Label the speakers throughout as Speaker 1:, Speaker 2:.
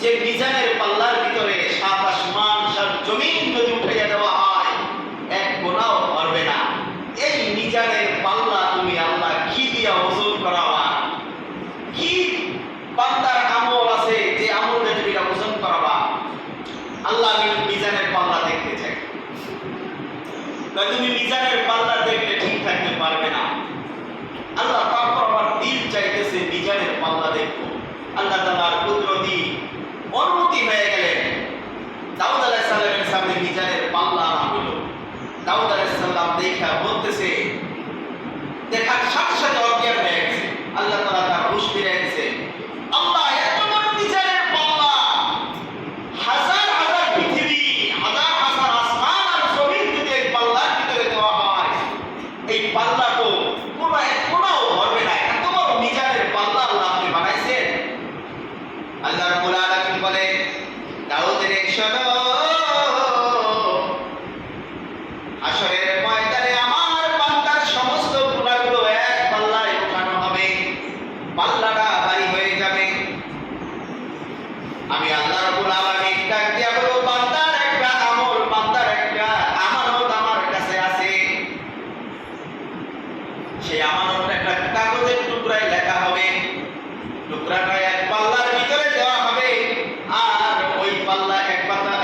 Speaker 1: যে মিজানের পাল্লার ভিতরে সাত আসমান সাত জমিন যদি উঠাইয়া দেওয়া হয় এক গোনাও পারবে না। এই মিজানের পাল্লা তুমি আল্লাহ কি দিয়া ওজন করাবা? কি বান্দার আমল আছে যে আমলে তুমি এটা ওজন করাবা? আল্লাহ মিজানের পাল্লা দেখতে চাই। তুমি মিজানের পাল্লা দেখলে ঠিক থাকতে পারবে না। আল্লাহ পাক আমার দিল চাইতেছে মিজানের পাল্লা দেখো। আল্লাহ তাআলার কুদরতি অনুমতি হয়ে গেলেন। দাউদ আলাইহিস সালামের সামনে মিজানের পাল্লা আনা হলো। দাউদ আলাইহিস সালাম দেখা বলতেছে, দেখার সাথে সাথে অজ্ঞান হয়ে গেছে। আল্লাহ তাআলা তার হুঁশ ফিরিয়ে দিয়েছে। আল্লাহ এত বড় মিজানের পাল্লা, হাজার হাজার পৃথিবী, হাজার হাজার আসমান আর জমিন যদি এই পাল্লার ভিতরে দেওয়া হয়, এই পাল্লা তো কোনাও ধরবে না। এত বড় মিজানের পাল্লা আল্লাহ আপনি বানাইছেন। আল্লাহ রাব্বুল আলামিন বলে, দাউদের শোনো, হাশরের ময়দানে আমার বান্দার সমস্ত গুনাহগুলো এক পাল্লায় উঠানো হবে। পাল্লাটা ভারী হয়ে যাবে। আমি আল্লাহ রাব্বুল আলামিন ডাক দিয়া বলবো, বান্দার একটা আমল, বান্দার একটা আমানত আমার কাছে আছে। সেই আমানতটা একটা কাগজের টুকরায় লেখা হবে। টুকরাটা এক পাল্লার ভিতরে দেওয়া হবে। আর ওই পাল্লা এক পাল্লা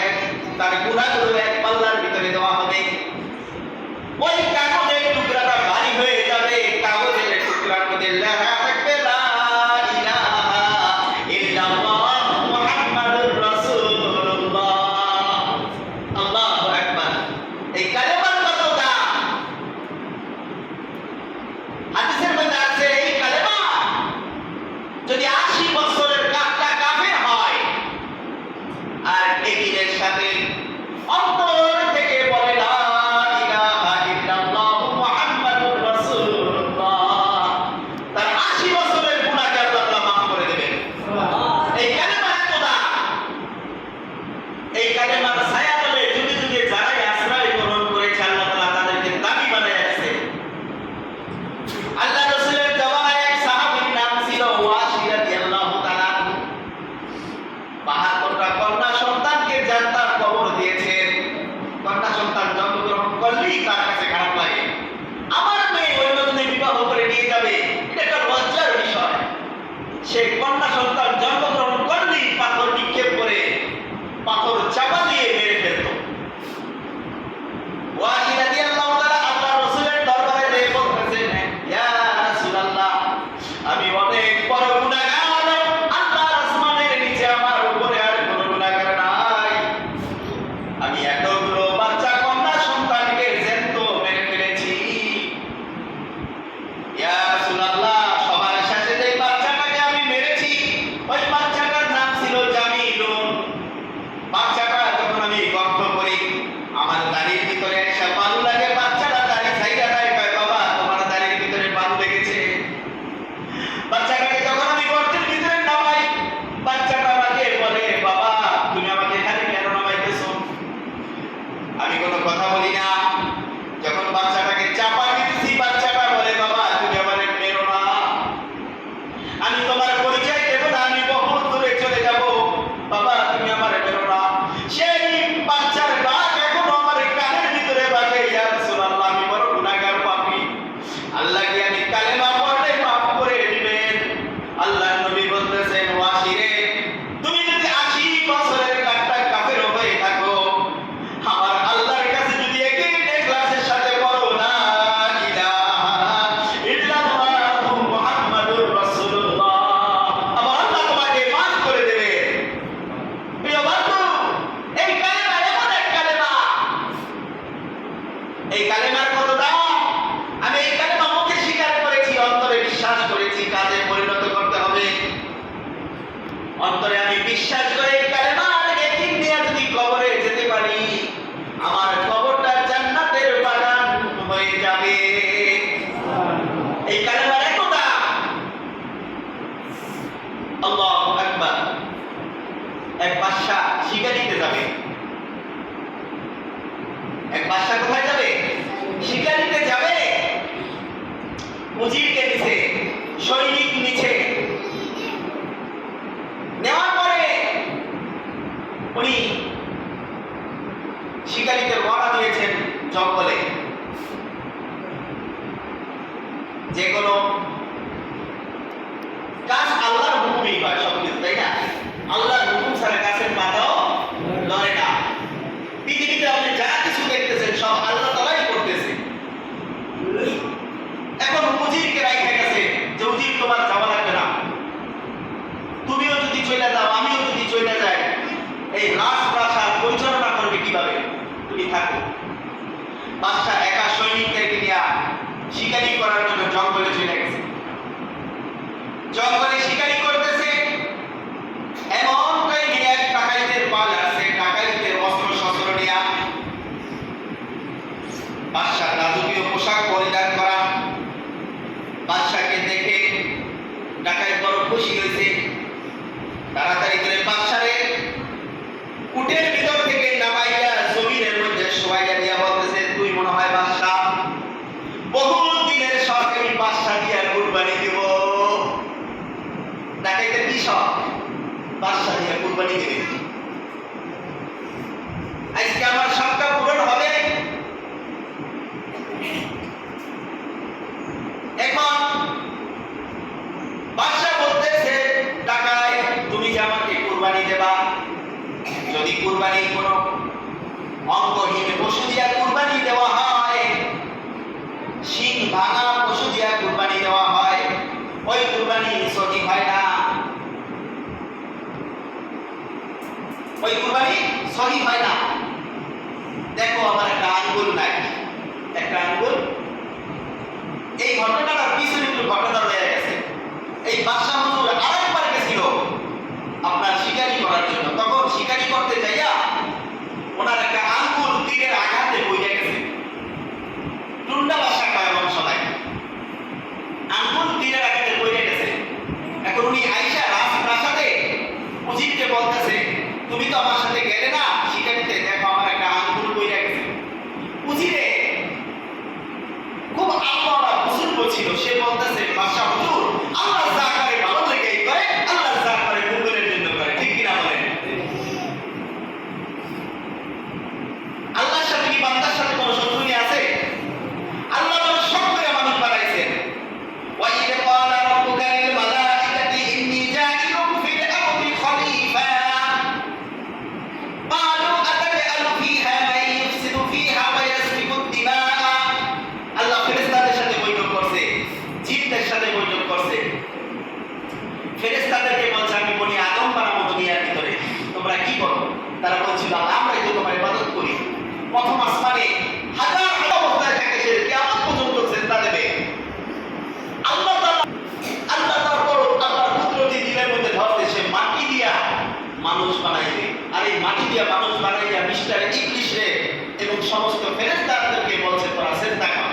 Speaker 1: তার গুনাহগুলো এক পাল্লার ভিতরে দেওয়া হবে। ওই কাগজের টুকরাটা ভারী হয়ে যাবে। কাগজের টুকরার মধ্যে লেখা থাকবে লা ইলাহা ইল্লাল্লাহ মুহাম্মাদুর রাসূলুল্লাহ। আল্লাহু আকবার। এই কালেমার কত দাম! হাদিসের মধ্যে আছে এই কালেমা যদি ৮০ বছরের কাফটা কাফের হয় আর এদিনের সাথে অন্তর থেকে বলে লা ইলাহা ইল্লাল্লাহ মুহাম্মাদুর রাসূলুল্লাহ, তার ৮০ বছরের গুনাহকে আল্লাহ মাফ করে দেবেন। এই কালেমা এত দাম। এই কালেমার ছায়া তলে যুগে যুগে যারাই আশ্রয় গ্রহণ করেছে আল্লাহ তাআলা তাদেরকে দামি বানায় আছে। আল্লাহ রাসূলের জামানায় এক সাহাবীর নাম ছিল ওয়াসি রাদিয়াল্লাহু তাআলা। ৭২টা কন্যা সন্তানকে জান্নাত কবর দিয়েছেন। কন্যা সন্তান জন্মগ্রহণ করলেই তার কাছে খারাপ লাগে। আমার মেয়ে অন্যজনে বিবাহ করে নিয়ে যাবে, এটা একটা লজ্জার বিষয়। সে কন্যা সন্তান জন্মগ্রহণ করলেই পাথর নিক্ষেপ করে, পাথর চাপা দিয়ে মেরে ফেলত। ওয়াসি রাদিয়াল্লাহু তাআলা আল্লাহ রাসূলের দরবারে যেয়ে বলতেছেন, ইয়া রাসূলুল্লাহ, আমি অনেক বড় গুনাহগার। আল্লাহর আসমানের নিচে আমার উপরে আর কোনো গুনাহগার নাই। আমি এতগুলো বাচ্চা কন্যা সন্তানকে জ্যান্ত মেরে ফেলেছি। ইয়া রাসূলুল্লাহ, সবার শেষে যে বাচ্চাটাকে আমি মেরেছি ওই বাচ্চাটার নাম ছিল জামিলুন। বাচ্চাটা যখন আমি গর্ত করি আমার দাড়ির ভিতরে এসে বালু লাগে। বাচ্চাটা দাড়ি ছাইড়া দেয়, কয় বাবা তোমার দাড়ির ভিতরে বালু লেগেছে। বাচ্চাটাকে যখন আমি গর্তের ভিতরে নামাই বাচ্চাটা আমাকে বলে, বাবা তুমি আমাকে এখানে কেন নামাইতেছো? আমি কোনো কথা বলি না। যখন বাচ্চাটাকে চাপা দিতেছি বাচ্চাটা বলে, বাবা তুমি আমাকে মেরো না, আমি তোমার পরিচয় দেব না, আমি বহুত দূরে চলে যাব, বাবা তুমি আমার মেরো না। সেই বাচ্চার ডাক এখনো আমার কানের ভিতরে বাজে, ইয়া রাসূলুল্লাহ, আমি বড় গুনাহগার পাপী, আল্লাহ কি আমি কালেমা পড়লে মাফ করে দিবেন? আল্লাহর নবী বলতেছেন, ওয়াসি রে, তুমি যদি ৮০ বছরের কাটটা কাফের হয়ে থাকো, আমার আল্লাহর কাছে যদি একই ইখলাসের সাথে পড়ো লা ইলাহা ইল্লাল্লাহ মুহাম্মাদুর রাসূলুল্লাহ, আমার আল্লাহ তোমাকে মাফ করে দেবে। প্রিয় বন্ধু, এই কালেমা এমন এক কালেমা, এই কালেমার কত দাম! আমি এই কালেমা মুখে স্বীকার করেছি, অন্তরে বিশ্বাস করেছি, কাজে পরিণত করতে হবে। অন্তরে আমি বিশ্বাস করে এই কালেমার ইয়াকিন নিয়ে যদি কবরে যেতে পারি, আমার কবরটা জান্নাতের বাগান হয়ে যাবে। এই কালেমার এত দাম। আল্লাহু আকবার। এক বাদশা শিকার দিতে যাবে। এক বাদশা কোথায় যাবে? শিকার দিতে যাবে। উজিরকে নিচে, সৈনিক নিচে নেওয়ার পরে যে কোনো কাজ আল্লাহর হুকুমেই হয় সবকিছু, তাই না? আল্লাহর হুকুম ছাড়া গাছের পাতাও লড়ে না। পৃথিবীতে আপনি যা কিছু দেখতেছেন সব আল্লাহ তাআলাই করতেছে। এখন উজিরকে রাইখা গেছে যে উজির তোমার যাওয়া লাগবে না, তুমিও যদি চলে যাও আমিও যদি চলে যাই, এই রাজপ্রাসাদ পরিচালনা করবে কিভাবে? তুমি থাকো। বাদশা একা সৈনিকদেরকে নিয়ে শিকারি করার জন্য জঙ্গলে চলে গেছে। জঙ্গলে শিকারি করতেছে, এমন টাইমে এক ডাকাইতের পাল আছে, ডাকাইতের অস্ত্র শস্ত্র নিয়ে বাদশার রাজকীয় পোশাক পরিধান করা। বাদশাকে দেখে ডাকাইত বড় খুশি হয়েছে, তাড়াতাড়ি করে বাদশারে উটের ভিতর থেকে নামাইয়া জমিনের মধ্যে শোয়াইয়া দিয়া বলতেছে, তুই মনে হয় বাদশা, বহু দিনের শখ আমি বাদশা দিয়া কুরবানি দেব। ডাকাইতের কি শখ? বাদশা দিয়া কুরবানি দেবে। আজকে আমার শখটা পূরণ হবে। এখন বাদশা বলতেছে, ডাকাই তুমি যে আমাকে কুরবানি দেবা, যদি কুরবানি কোনো অঙ্গহীন পশু দিয়া কুরবানি দেওয়া হয়, শিং ভাঙা পশু দিয়া কুরবানি দেওয়া হয়, ওই কুরবানি সহি হয় না, ওই কুরবানি সহি হয় না। দেখো আমার একটা আঙ্গুল নাই, একটা আঙ্গুল। এই ঘটনাটার পিছনে একটু ঘটনা রয়ে গেছে। এই বাদশা হুজুর আরেকবার গেছিল আপনার শিকারি করার জন্য। তখন শিকারি করতে যাইয়া ওনার একটা আঙ্গুল তীরের আঘাতে বইয়া গেছে। টুন্ডা ভাষা কয় বংশলাই, আঙ্গুল তীরের আঘাতে বইয়া গেছে। এখন উনি আইসা রাজপ্রাসাদে উজিরকে বলতেছে, তুমি তো আমার সাথে গেলে না শিকারিতে, দেখো আমার একটা আঙ্গুল বইয়া গেছে। উজিরে খুব আল্লাহওয়ালা বুজুর্গ ছিল, সে বলতেছে, বাদশা হুজুর, আল্লাহ যা করে ভালো লেগেই করে, আল্লাহ যা করে মঙ্গলের জন্য করে, ঠিক কিনা বলেন? আল্লাহর সাথে কি বান্দার সাথে কোনো শত্রুতা আছে? আল্লাহ তো সব করে মানুষ বানাইছেন। ওয়া ইয ক্বালা রাব্বুকা লিল মালাইকাতি ইন্নী জাইলুন ফিল আরদি খলিফা ক্বালু আতাজআলু ফীহা মান ইফসিদু ফীহা ওয়া ইয়াসফিকু দিমা। আল্লাহ ফেরেশতাদের সাথে বৈঠক করছে, জিনদের সাথে বৈঠক করছে। ফেরেশতাদেরকে বলছে, আমি বনি আদম বানাবো দুনিয়ার ভিতরে, তোমরা কি করো? তারা বলছিল, আমরাই তো তোমার ইবাদত করি। প্রথম আসমানে হাজার হাজার অবস্থায় থাকে, সে কিয়ামত পর্যন্ত সিজদা দেবে। আল্লাহ তারপর আল্লাহর কুদরতি দিলের মধ্যে ধরতে সে মাটি দিয়া মানুষ বানাইবে। আর এই মাটি দিয়া মানুষ বানাইয়া মিস্টার ইবলিস রে এবং সমস্ত ফেরেশতাদেরকে বলছে, তোরা সিজদা কর।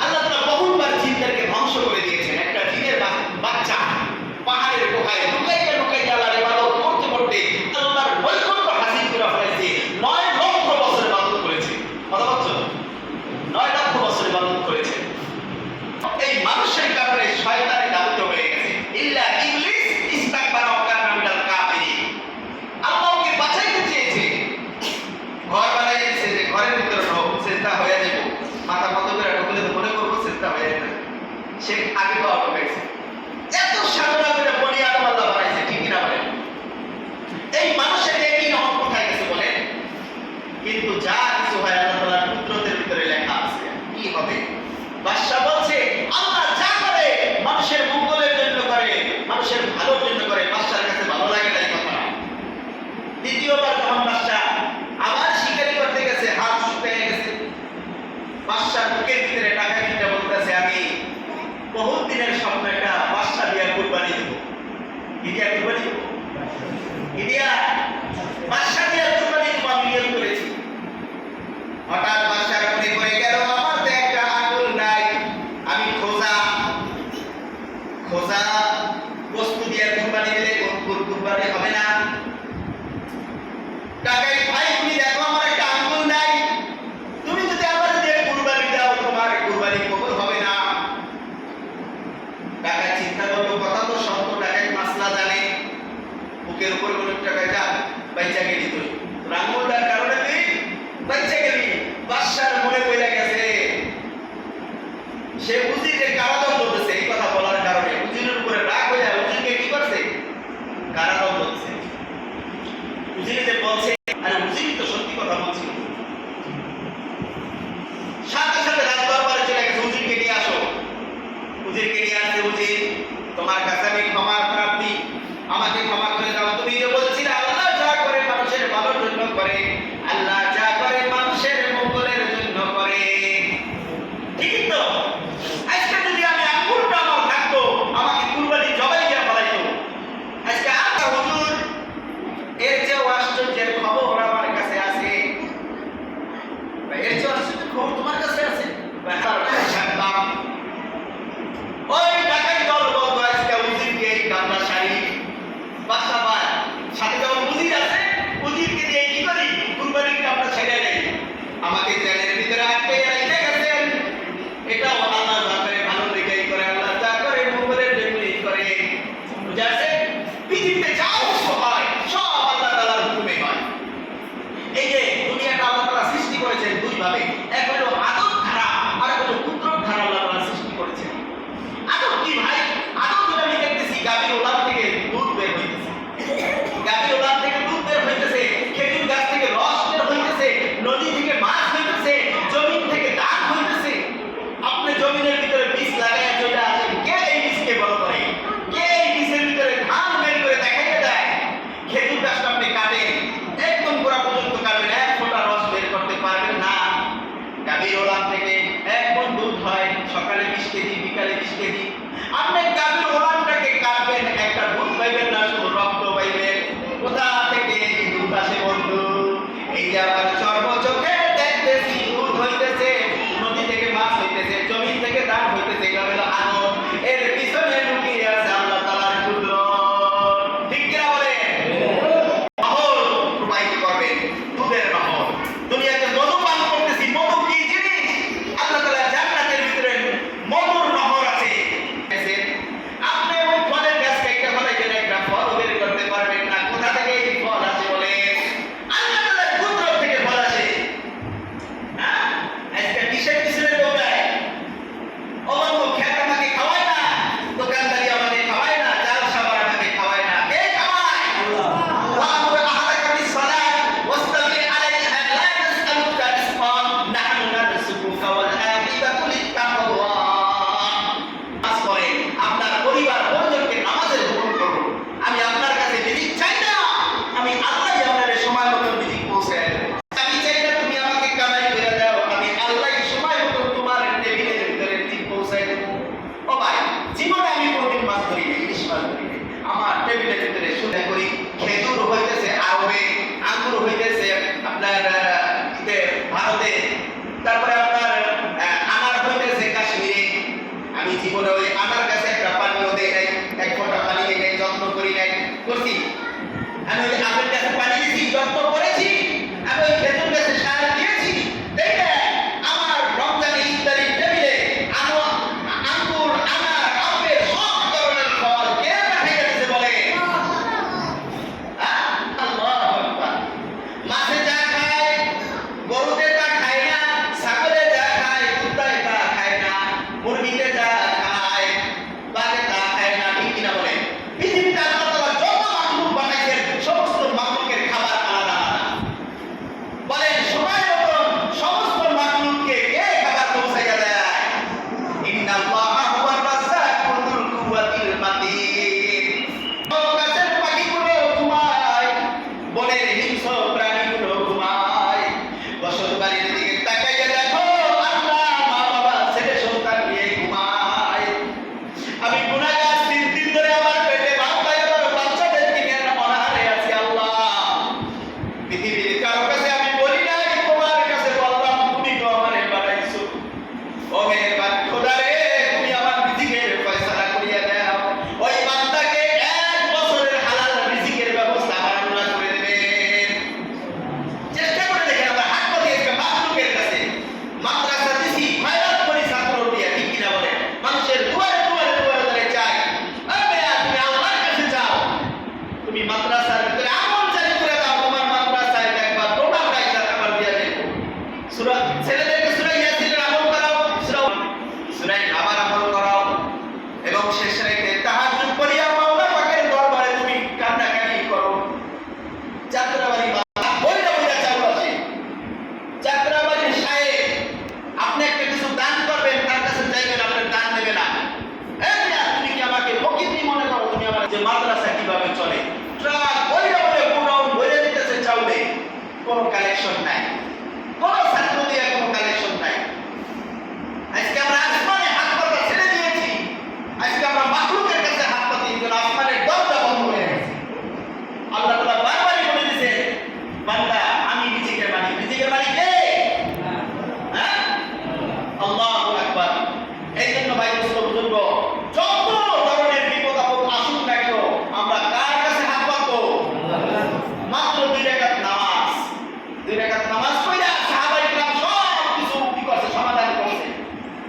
Speaker 1: আল্লাহ তাআলা বহুবার জিনদেরকে ধ্বংস করে দিয়েছেন। একটা জিনের বাচ্চা পাহাড়ের গুহায় লুকাইয়া লুকাইয়া আল্লাহর ইবাদত করতে করতে আল্লাহর নৈকট্য হাসিল করে ফেলেছে। 9 লক্ষ বছর ইবাদত করেছে। কত বছর? 9 লক্ষ বছর ইবাদত করেছে। এই মানুষের কারণে শয়তানি দাবিত হয়ে গেছে। ইল্লা ইবলিস ইস্তাকবারা ওয়া কানা মিনাল কাফিরিন। আল্লাহকে বাঁচাইতে চেয়েছে, ঘর বানাই দিয়েছে যে ঘরের ভিতরে ঢোক, সিজদা হয়ে যাব, মাথা মত করে ঢুকলে তো মনে করবো সিজদা হয়ে যাবে। সে আগে তো আলো পাইছে। এত সাধনা করে বনি আদম আল্লাহ বানাইছে, ঠিক কিনা বলেন? এই মানুষের একই রকম কোথায় গেছে বলেন? কিন্তু যা কিছু হয় আল্লাহ তাআলার কুদরতের ভিতরে লেখা আছে। কি হবে? বাদশা বলছে, আল্লাহ যা করে মানুষের মঙ্গলের জন্য করে, মানুষের ভালোর জন্য করে। বাদশার কাছে ভালো লাগে না এই কথাটা। দ্বিতীয়বার যখন বাদশা আবার শিকারি করতে গেছে, হাত শুকিয়ে গেছে, বাদশার বুকের ভিতরে টাকা কিনতে বলতেছে, আমি বহুত দিনের স্বপ্ন একটা বাদশা দিয়া কুরবানি দেব। কি দিয়া কুরবানি দেব? কি দিয়া? বাদশা দিয়া কুরবানি দেব আমি নিয়ত করেছি। হঠাৎ বাদশার মনে পড়ে গেল, আমার তো একটা আঙ্গুল নাই, যে বলছে, আরে হুজুরই তো সত্যি কথা বলছিল। সাথে সাথে রাজ দরবারে চলে গেছে, হুজুরকে নিয়ে আসো। হুজুরকে নিয়ে আসছে, হুজুর তোমার কাছে আমি ক্ষমা প্রার্থী, আমাকে ক্ষমা করে দাও। তুমি যে বলছিলে আল্লাহ যা করে মানুষের ভালোর জন্য করে, আল্লাহ যা করে মানুষের মঙ্গলের জন্য করে, ঠিকই তো? আজকে যদি আমি আঙ্গুলটা আমার থাকতো, আমাকে কুরবানি জবাই দিয়ে ফেলাইতো। আজকে আল্লাহ হুজুর এর যে আশ্চর্যের খবর আমার কাছে আছে, এর যে আশ্চর্যের খবর তোমার কাছে আছে, জানতাম। ওই টাকাই দল বলতো আজকে হুজুরকে এই কামড়া শাড়ি বাচ্চা পায়, সাথে যখন হুজুর আছে, হুজুরকে দিয়ে কি করি, কুরবানির কামড়া ছেড়ে নেই। আমাকে জেলের ভিতরে আটকে রেখে গেছেন। এটাও আল্লাহ যা করে ভালো দিকেই করে, আল্লাহ যা করে মঙ্গলের জন্যই করে। বুঝাছে? পৃথিবীতে যা অবশ্য হয় সব আল্লাহ তাআলার হুকুমে হয়। এই যে দুনিয়াটা আল্লাহ তাআলা সৃষ্টি করেছেন দুই ভাবে, এক হলো আদত ধারা, আর এক হলো কুদরত ধারা। আল্লাহ তাআলা সৃষ্টি করেছেন। আদত কি ভাই? আদত হলো আমি দেখতেছি গাভীর ওলান থেকে দুধ বের হইতেছে, গাভীর ওলান থেকে দুধ বের হইতেছে, খেজুর গাছ থেকে রস বের হইতেছে, নদী থেকে মাছ হইতেছে, জমিন থেকে ধান হইতেছে। আপনি জমিনের ভিতরে বীজ লাগায় চলে আসেন, কে এই বীজকে বড় করে? কে এই বীজের ভিতরে ধান বের করে দেখাইতে দেয়? খেজুর গাছটা আপনি কাটেন, একদম গোড়া পর্যন্ত কাটবেন, এক ফোঁটা রস বের করতে পারবেন না। গাভীর ওলান থেকে এক মণ দুধ হয়, সকালে 20 কেজি, বিকালে 20 কেজি। আপনি গাভীর ওলানটাকে কাটবেন, একটা দুধ পাইবেন না, শুধু রক্ত পাইবেন। কোথা থেকে এই দুধ আসে বন্ধু? এই যে আমার চর্ম চোখে দেখতেছি দুধ হইতেছে, নদী থেকে মাছ হইতেছে, জমিন থেকে ধান হইতেছে, এটা হলো আদত। এর পিছনে লুকিয়ে আছে আল্লাহ তাআলার কুদরত। ঠিক কিনা বলেন? নহর প্রবাহিত করবেন, দুধের নহর। দুনিয়াতে মধু পান করতেছি, মধু কি জিনিস? আল্লাহ তাআলা জান্নাতের ভিতরে মধুর নহর আছে। আপনি ওই ফলের গাছ একটা ফলাইবেন, একটা ফল বের করতে পারবেন না। কোথা থেকে এই ফল আসে বলে? আল্লাহ তাআলার কুদরত থেকে ফল আসে। হ্যাঁ, আজকে কিসের পিছনে দৌড়ায়? ও বন্ধু, খেত আমাকে খাওয়ায় না, দোকানদারি আমাকে খাওয়ায় না, জাল সাবার আমাকে খাওয়ায় না, কে খাওয়ায়? ওয়া'মুর আহলাকা বিস-সালাত ওয়াসতাবির আলাইহা লা নাসআলুকা রিজকান নাহনু নারযুকুকা ওয়াল আকিবাতু লিত-তাকওয়া। নামাজ পড়েন, আপনার পরিবার পরিজনকে নামাজের হুকুম করুন। আমি আপনার কাছে রিজিক চাই না, আমি আল্লাহই আপনাদের সময় মতো রিজিক পৌঁছায় দেব। আমি চাই না তুমি আমাকে কামাই করে দাও, আমি আল্লাহই সময় মতো তোমার টেবিলের ভিতরে রিজিক পৌঁছায় দেব। ও ভাই, জীবনে আমি কোনদিন মাছ ধরি নাই, ইলিশ মাছ ধরি নাই। আমার টেবিলের ভিতরে শুনে করি খেজুর হইতেছে আরবে, আঙ্গুর হইতেছে আপনার ভারতে, তারপরে আপনার আনার হইতেছে কাশ্মীরে। আমি জীবনে ওই আনার গাছে একটা পানিও দেই নাই, এক ফোঁটা পানি দেই নাই, যত্ন করি নাই। করছি আমি ওই আপেল গাছে পানি দিয়েছি, যত্ন করেছি। আমি ওই খেজুর গাছে সার দিয়েছি, দেই না। আমার রমজানে ইফতারি টেবিলে আঙ্গুর, আনার, আপেল সব ধরনের ফল কে পাঠিয়ে দিয়েছে বলে? আল্লাহু আকবার। মাছে যা খায়, গরুতে তা খায় না, ছাগলে যা খায়, কুত্তায় তা খায় না, মুরগিতে যা খায়,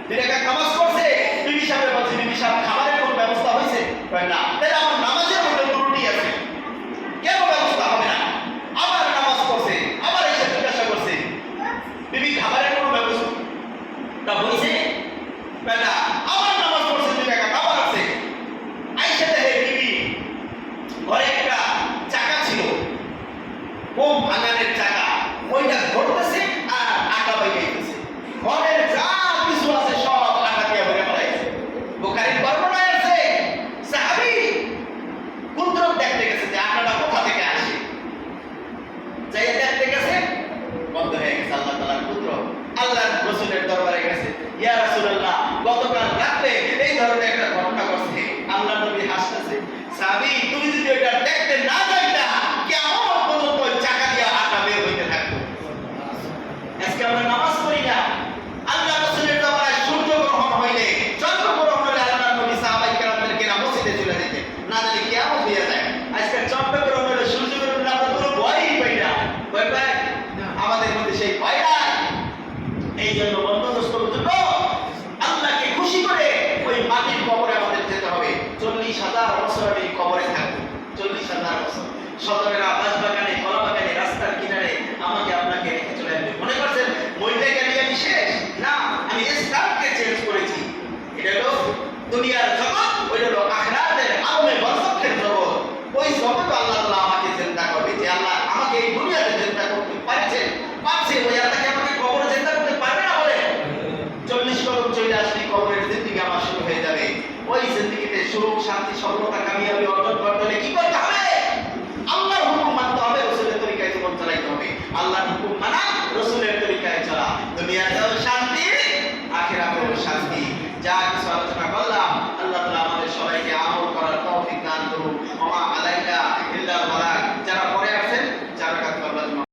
Speaker 1: 2 রাকাত নামাজ পড়ছে, বিবি সাহেব বলছে বিবি সাহেব খাবারের কোন ব্যবস্থা হয়েছে? কয় না। তাহলে আমার নামাজের মধ্যে ত্রুটি আছে, কেন ব্যবস্থা হবে না? আবার নামাজ পড়ছে, আবার এসে জিজ্ঞাসা করছে বিবি খাবারের কোনো ব্যবস্থা হয়েছে? কয় না। আবার নামাজ পড়ছে 2 রাকাত, আবার আছে আইসা দেখে বিবি ঘরে একটা চাকা ছিল, বোম ভাঙানের চাকা, ওইটা ধরতেছে আর আটা বাইতেছে, ঘরের যা কিছু আছে সব আটা দিয়ে ভরে ফেলাইছে। বুখারীর বর্ণনায় আছে সাহাবী কুদরত দেখতে গেছে যে আটাটা কোথা থেকে আসে, যাই দেখতে গেছে বন্ধ হয়ে গেছে। আল্লাহ তাআলার কুদরত। আল্লাহর রাসূলের দরবারে গেছে, ইয়া রাসূলুল্লাহ গতকাল রাতে এই ধরনের একটা ঘটনা ঘটছে। আল্লাহ নবী হাসতেছে, সাহাবী তুমি যদি ওইটা দেখতে না যাইতা কিয়ামত পর্যন্ত ওই চাকা দিয়ে আটা বের হইতে থাকতো। আজকে আমরা নামাজ পড়ি না, আল্লাহ রাসূলের দরবারে সূর্য গ্রহণ হইলে, চন্দ্র গ্রহণ হইলে আল্লাহ নবী সাহাবায়ে কেরামদেরকে না মসজিদে চলে যেতেন, না জানি কিয়ামত হয়ে যায়। আজকে চন্দ্র গ্রহণ হইলে, সূর্য গ্রহণ হইলে আমরা কোনো ভয়ই পাই না। ভয় পাই? আমাদের মধ্যে সেই ভয় নাই। এই জন্য বন্ধু দোস্ত বুজুর্গ, আল্লাহকে খুশি করে ওই মাটির কবরে আমাদের যেতে হবে। 40,000 বছর আমি কবরে থাকবো, 40,000 বছর। সদরের আবাস বাগানে, কলা বাগানে, রাস্তার কিনারে আমাকে আপনাকে রেখে চলে আসবে। মনে করছেন বইটা গেলে আমি শেষ? না, আমি ইসলামকে চেঞ্জ করেছি। এটা হলো দুনিয়ার জগৎ, ওইটা হলো আখিরাতের আলমে বরজখের জগৎ। ওই জগৎ আল্লাহ তাআলা আমাকে চিন্তা করবে যে আল্লাহ আমাকে এই দুনিয়াতে চিন্তা করতে পারছেন, পারছে, ওই আল্লাহকে আমাকে কবরে চিন্তা করতে পারবে না? বলে 40 কদম চলে আসলে কবরের জিন্দেগি আমার শুরু হয়ে যাবে। ওই জিন্দেগিতে সুখ, শান্তি, সফলতা, কামিয়াবি অর্জন করতে হলে কি করতে হবে? আল্লাহর হুকুম মানতে হবে, রাসূলের তরিকায় জীবন চালাইতে হবে। আল্লাহর হুকুম মানা, রাসূলের তরিকায় চলা। দুনিয়ার